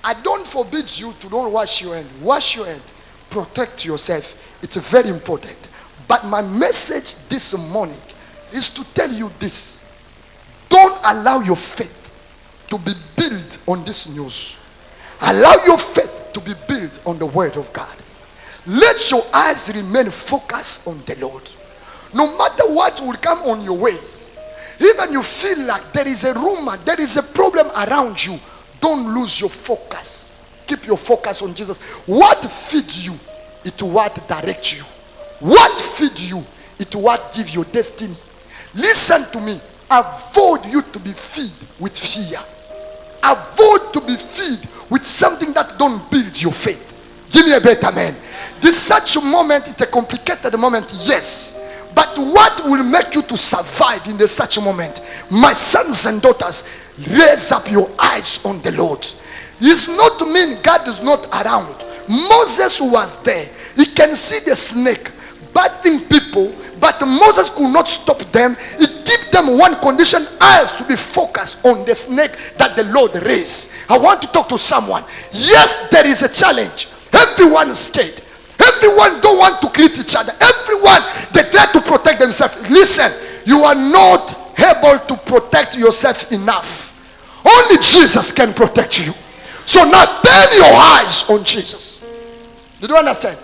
I don't forbid you to don't wash your hand. Wash your hand. Protect yourself. It's very important. But my message this morning is to tell you this. Don't allow your faith to be built on this news. Allow your faith to be built on the word of God. Let your eyes remain focused on the Lord. No matter what will come on your way, even you feel like there is a rumor, there is a problem around you, don't lose your focus. Keep your focus on Jesus. What feeds you, it what directs you. What feeds you, it what gives your destiny. Listen to me. Avoid you to be fed with fear. Avoid to be fed with something that don't build your faith. Give me a better man. This such a moment, it's a complicated moment, yes. But what will make you to survive in such a moment? My sons and daughters, raise up your eyes on the Lord. It's not to mean God is not around. Moses was there. He can see the snake biting people, but Moses could not stop them. He gave them one condition: eyes to be focused on the snake that the Lord raised. I want to talk to someone. Yes, there is a challenge. Everyone is scared. Everyone don't want to greet each other. Everyone, they try to protect themselves. Listen, you are not able to protect yourself enough. Only Jesus can protect you. So now turn your eyes on Jesus. Did you understand?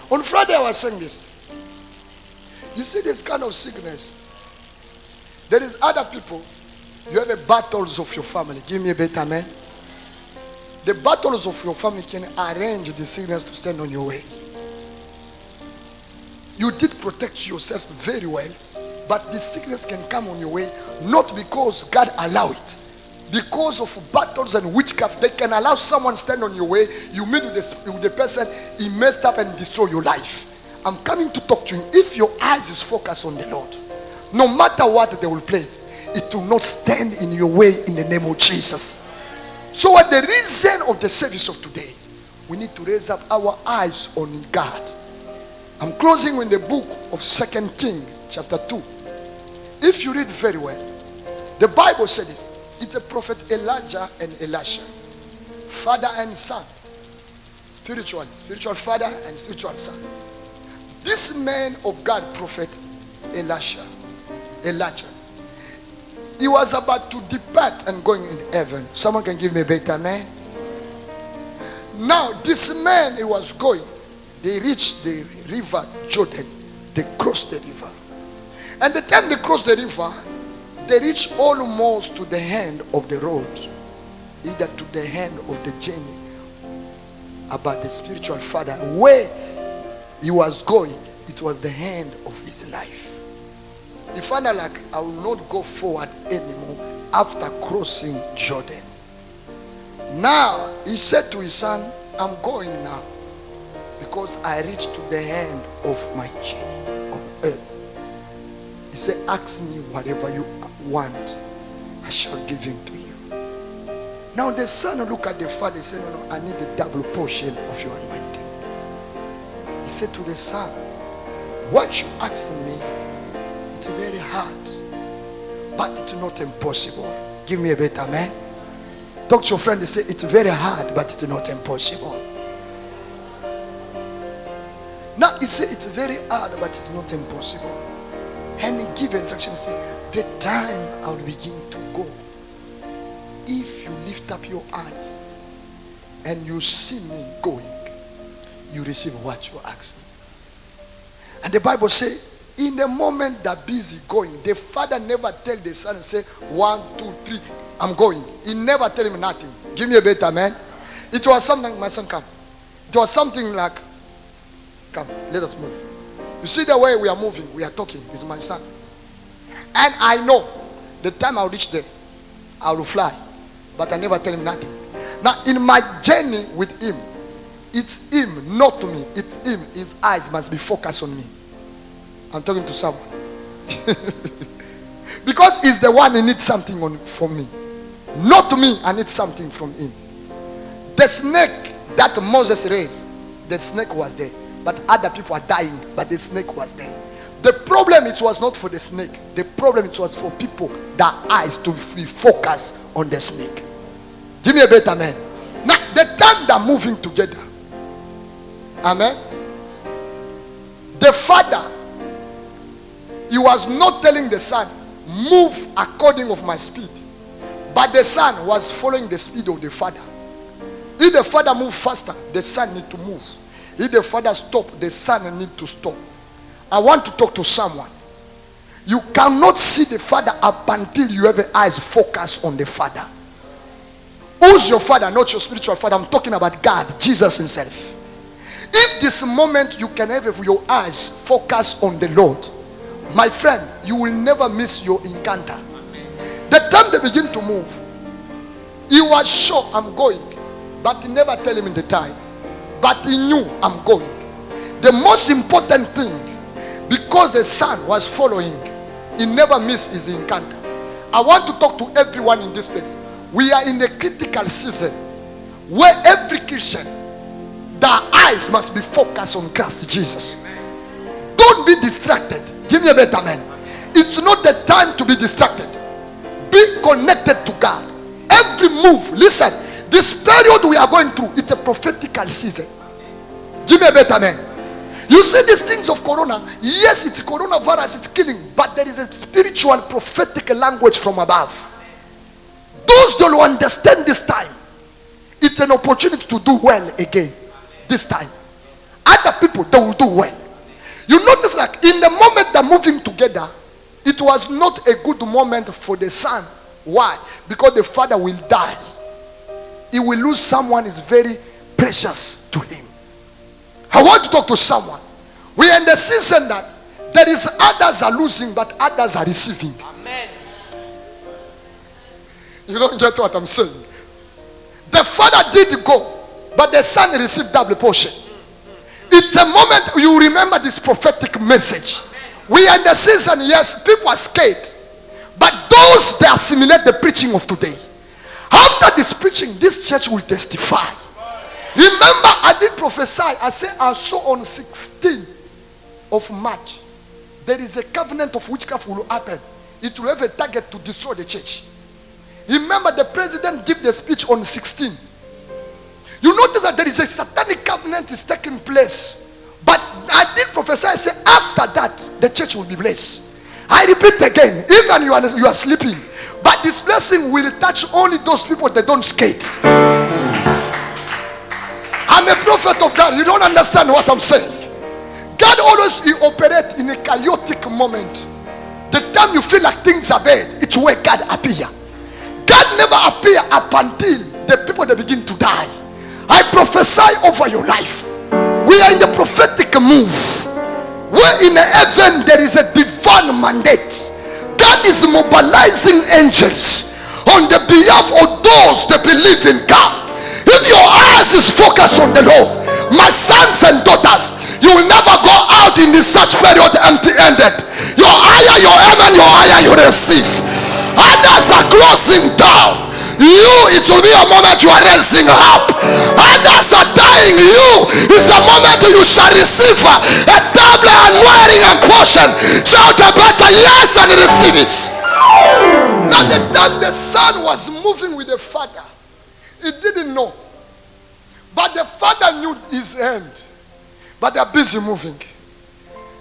On Friday I was saying this. You see this kind of sickness. There is other people. You have the battles of your family. Give me a better man. The battles of your family can arrange the sickness to stand on your way. You did protect yourself very well, but the sickness can come on your way not because God allowed it. Because of battles and witchcraft, they can allow someone stand on your way. You meet with the person, he messed up and destroy your life. I'm coming to talk to you. If your eyes is focused on the Lord, no matter what they will play, it will not stand in your way in the name of Jesus. So what the reason of the service of today, we need to raise up our eyes on God. I'm closing with the book of 2 Kings chapter 2. If you read very well, the Bible says this. It's a prophet Elijah and Elisha, father and son, spiritual father and spiritual son. This man of God, prophet Elijah, he was about to depart and going in heaven. Someone can give me a better man? Now this man, he was going. They reached the river Jordan. They crossed the river. And the time they crossed the river, they reached almost to the end of the road, either to the end of the journey about the spiritual father. Where he was going, it was the end of his life. He found out like, I will not go forward anymore after crossing Jordan. Now, he said to his son, I'm going now because I reached to the end of my journey on earth. He said, ask me whatever you want, I shall give it to you. Now the son looked at the father and said, no, I need a double portion of your anointing. He said to the son, what you ask me, it's very hard, but it's not impossible. Give me a better man. Talk to your friend and say, it's very hard, but it's not impossible. Now he said, it's very hard, but it's not impossible. And he gave instructions, say, the time I will begin to go, if you lift up your eyes and you see me going, you receive what you ask me. And the Bible says, in the moment that busy going, the father never tell the son and say, 1, 2, 3, I'm going. He never tell him nothing. Give me a better man. It was something, my son, come. It was something like, come, let us move. You see the way we are moving, we are talking, is my son. And I know the time I'll reach there, I will fly. But I never tell him nothing. Now in my journey with him, it's him, not to me. It's him. His eyes must be focused on me. I'm talking to someone. Because he's the one who needs something from me. Not to me, I need something from him. The snake that Moses raised, the snake was there. But other people are dying, but the snake was there. The problem, it was not for the snake. The problem, it was for people that eyes to be focused on the snake. Give me a better man. Now, the time they're moving together, amen, the father, he was not telling the son, move according of my speed. But the son was following the speed of the father. If the father moved faster, the son need to move. If the father stop, the son need to stop. I want to talk to someone. You cannot see the father up until you have your eyes focused on the father. Who's your father? Not your spiritual father. I'm talking about God, Jesus himself. If this moment you can have your eyes focused on the Lord, my friend, you will never miss your encounter. The time they begin to move, he was sure I'm going, but he never tell him in the time. But he knew I'm going. The most important thing, because the son was following, he never missed his encounter. I want to talk to everyone in this place. We are in a critical season where every Christian, their eyes must be focused on Christ Jesus. Don't be distracted. Give me a better man. It's not the time to be distracted. Be connected to God. Every move, listen, this period we are going through, it's a prophetical season. Give me a better man. You see these things of corona, yes, it's coronavirus, it's killing, but there is a spiritual prophetic language from above. Those that will understand this time, it's an opportunity to do well again. This time, other people, they will do well. You notice, like in the moment they're moving together, it was not a good moment for the son. Why? Because the father will die. He will lose someone is very precious to him. I want to talk to someone. We are in the season that there is others are losing, but others are receiving. Amen. You don't get what I'm saying. The father did go, but the son received double portion. It's a moment you remember this prophetic message. We are in the season, yes, people are scared. But those that assimilate the preaching of today, after this preaching, this church will testify. Remember, I did prophesy. I said I saw on 16th of March, there is a covenant of witchcraft will happen. It will have a target to destroy the church. Remember, the president gave the speech on 16. You notice that there is a satanic covenant is taking place. But I did prophesy, I said after that, the church will be blessed. I repeat again, even you are sleeping, but this blessing will touch only those people that don't skate. I'm a prophet of God. You don't understand what I'm saying. God always operates in a chaotic moment. The time you feel like things are bad, it's where God appears. God never appears up until the people that begin to die. I prophesy over your life. We are in the prophetic move. Where in heaven there is a divine mandate. God is mobilizing angels on the behalf of those that believe in God. If your eyes is focused on the Lord, my sons and daughters, you will never go out in this such period empty-handed. Your higher you aim and your higher you receive. Others are closing down. You, it will be a moment you are raising up. Others are dying. You is the moment you shall receive a double anointing and portion. Shout a better yes and receive it. Now the time the son was moving with the father, he didn't know. But the father knew his end. But they are busy moving.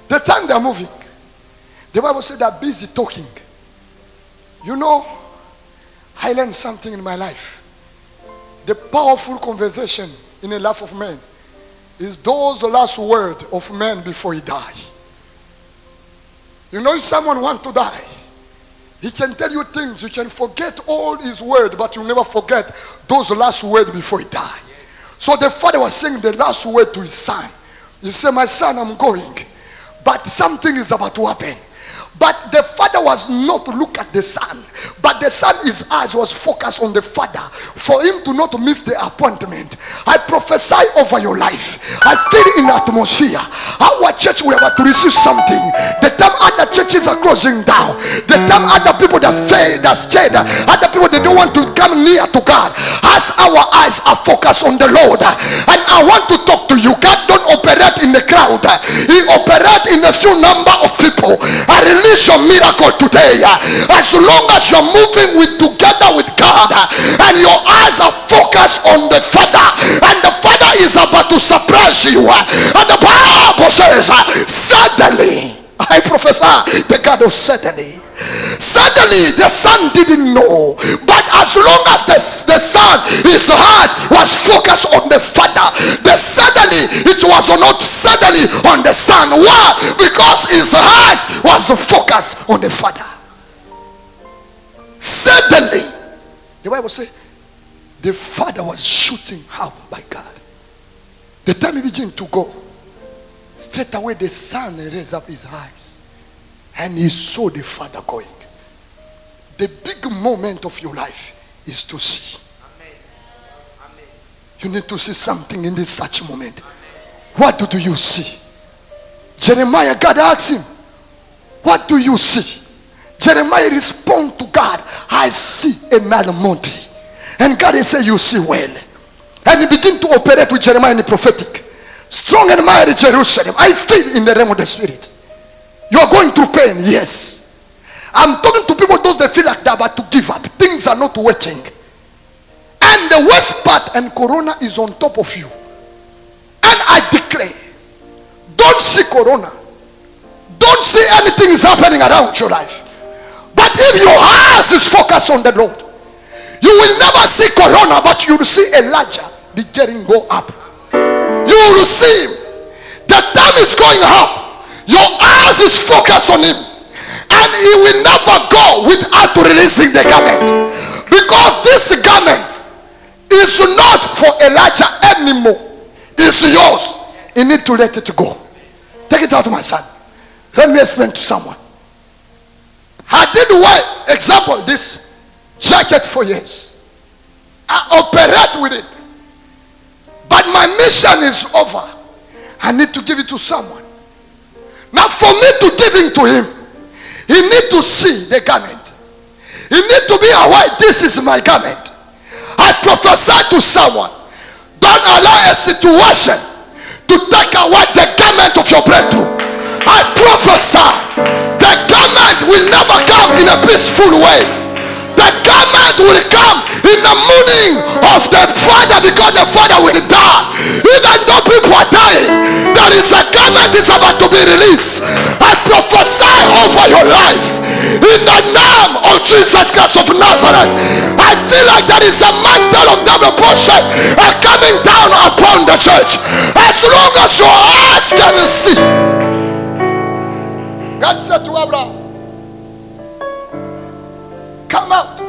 The time they are moving, the Bible said they are busy talking. You know, I learned something in my life. The powerful conversation in the life of man is those last words of man before he die. You know, if someone wants to die, he can tell you things. You can forget all his word, but you never forget those last words before he die. So the father was saying the last word to his son. He said, my son, I'm going, but something is about to happen. But the father was not to look at the son, but the son, his eyes was focused on the father for him to not miss the appointment. I prophesy over your life. I feel in the atmosphere. Our church will have to receive something. The time other churches are closing down, the time other people that fail, that scared, other people that don't want to come near to God, as our eyes are focused on the Lord. And I want to talk to you. God don't operate in the crowd. He operates in a few number of people. I release your miracle today. As long as you're moving together with God, and your eyes are focused on the Father, and the Father is about to surprise you, and the Bible says, suddenly, I prophesy the God of suddenly. Suddenly the son didn't know, but as long as the son, his heart was focused on the Father, the suddenly, it was not suddenly on the son. Why? Because his heart was focused on the Father. Suddenly, the Bible says the Father was shooting up by God. The time he began to go, straight away the son raised up his eyes and he saw the Father going. The big moment of your life is to see. Amen. Amen. You need to see something in this such moment. Amen. What do you see? Jeremiah, God asked him, what do you see? Jeremiah responded to God, I see another mountain. And God said, you see well. And he began to operate with Jeremiah in the prophetic. Strong and mighty Jerusalem, I feel in the realm of the spirit. You are going through pain, yes. I'm talking to people, those that feel like they're about to give up. Things are not working. And the worst part, and Corona is on top of you. And I declare, don't see Corona. Don't see anything is happening around your life. But if your eyes is focused on the Lord, you will never see Corona, but you will see Elijah beginning go up. You will see him. The time is going up. Your eyes is focused on him, and he will never go without releasing the garment, because this garment is not for Elijah anymore. It's yours. You need to let it go. Take it out, my son. Let me explain to someone. I did wear, example, this jacket for years. I operate with it, but my mission is over. I need to give it to someone. Now for me to give him to him, he need to see the garment. He need to be aware, this is my garment. I prophesy to someone, don't allow a situation to take away the garment of your breakthrough. I prophesy, the garment will never come in a peaceful way. The garment will come in the morning of the Father, because the Father will die. Even though people are dying, there is a garment is about to be released. I prophesy over your life in the name of Jesus Christ of Nazareth. I feel like there is a mantle of double portion coming down upon the church. As long as your eyes can see. God said to Abraham, come out.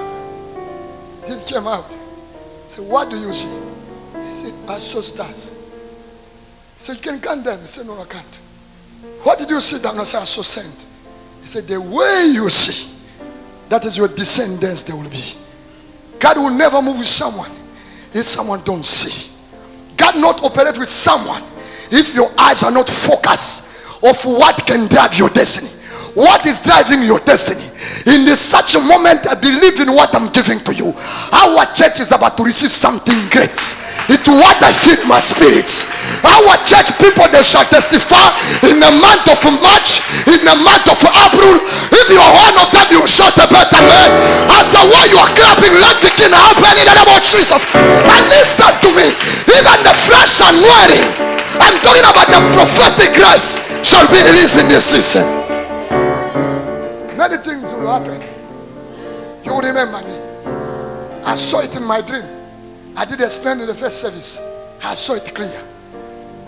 He came out. He said, what do you see? He said, I saw stars. He said, you can count them. He said, no, I can't. What did you see? That I said, I saw sand. He said, the way you see, that is your descendants they will be. God will never move with someone if someone don't see. God not operate with someone if your eyes are not focused of what can drive your destiny. What is driving your destiny? In this such a moment, I believe in what I'm giving to you. Our church is about to receive something great. It's what I feel in my spirit. Our church people, they shall testify in the month of March, in the month of April. If you are one of them, you shout a better man. As the way you are clapping, let it happen in the name of Jesus. And listen to me. Even the flesh anointing, I'm talking about the prophetic grace, shall be released in this season. Many things will happen. You will remember me. I saw it in my dream. I did explain in the first service. I saw it clear.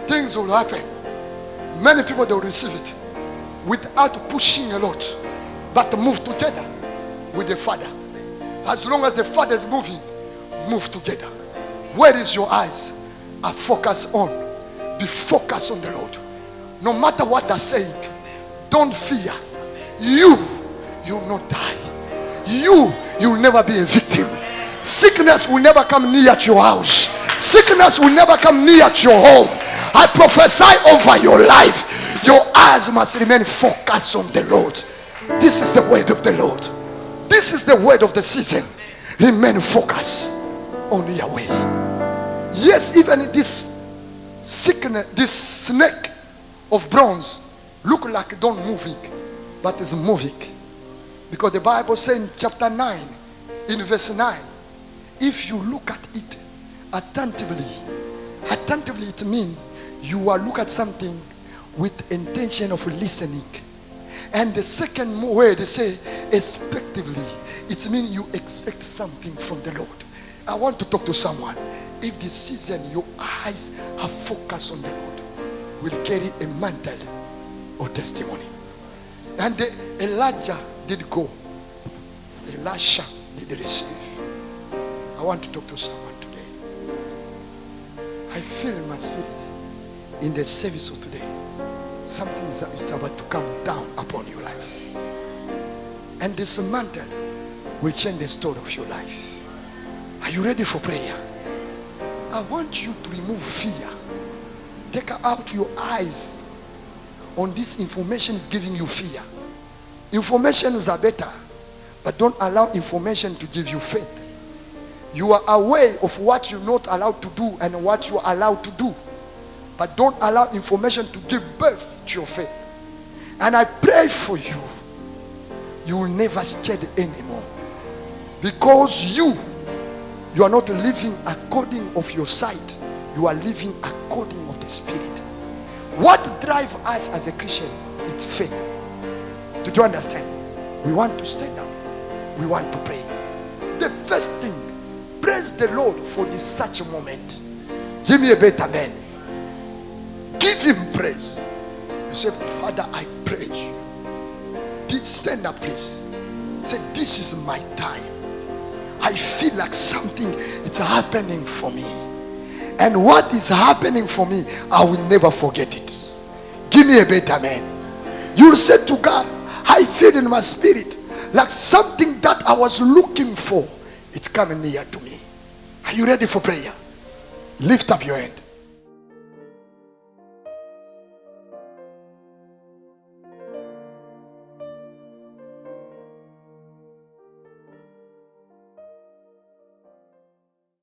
Things will happen. Many people, they will receive it without pushing a lot, but move together with the Father. As long as the Father is moving, move together. Where is your eyes? Are focused on. Be focused on the Lord. No matter what they're saying, don't fear. You will not die. You will never be a victim. Sickness will never come near to your house. Sickness will never come near to your home. I prophesy over your life. Your eyes must remain focused on the Lord. This is the word of the Lord. This is the word of the season. Remain focused on Yahweh. Yes, even this sickness, this snake of bronze look like don't moving. but it's moving. Because the Bible says in chapter 9, in verse 9, if you look at it attentively it means you are look at something with intention of listening. And the second word they say expectively, it means you expect something from the Lord. I want to talk to someone. If this season your eyes are focused on the Lord, will carry a mantle of testimony. And Elijah did go. Elisha did receive. I want to talk to someone today. I feel in my spirit, in the service of today, something is about to come down upon your life. And this mantle will change the story of your life. Are you ready for prayer? I want you to remove fear. Take out your eyes on this information is giving you fear. Informations are better, but don't allow information to give you faith. You are aware of what you're not allowed to do and what you are allowed to do, but don't allow information to give birth to your faith. And I pray for you, you will never scared anymore, because you are not living according of your sight, you are living according of the Spirit. What drives us as a Christian is faith. Did you understand? We want to stand up, we want to pray. The first thing, praise the Lord for this such a moment. Give me a better man. Give him praise. You say, Father, I praise you. Stand up, please. Say, this is my time. I feel like something is happening for me. And what is happening for me, I will never forget it. Give me a better man. You will say to God, I feel in my spirit like something that I was looking for, it's coming near to me. Are you ready for prayer? Lift up your hand.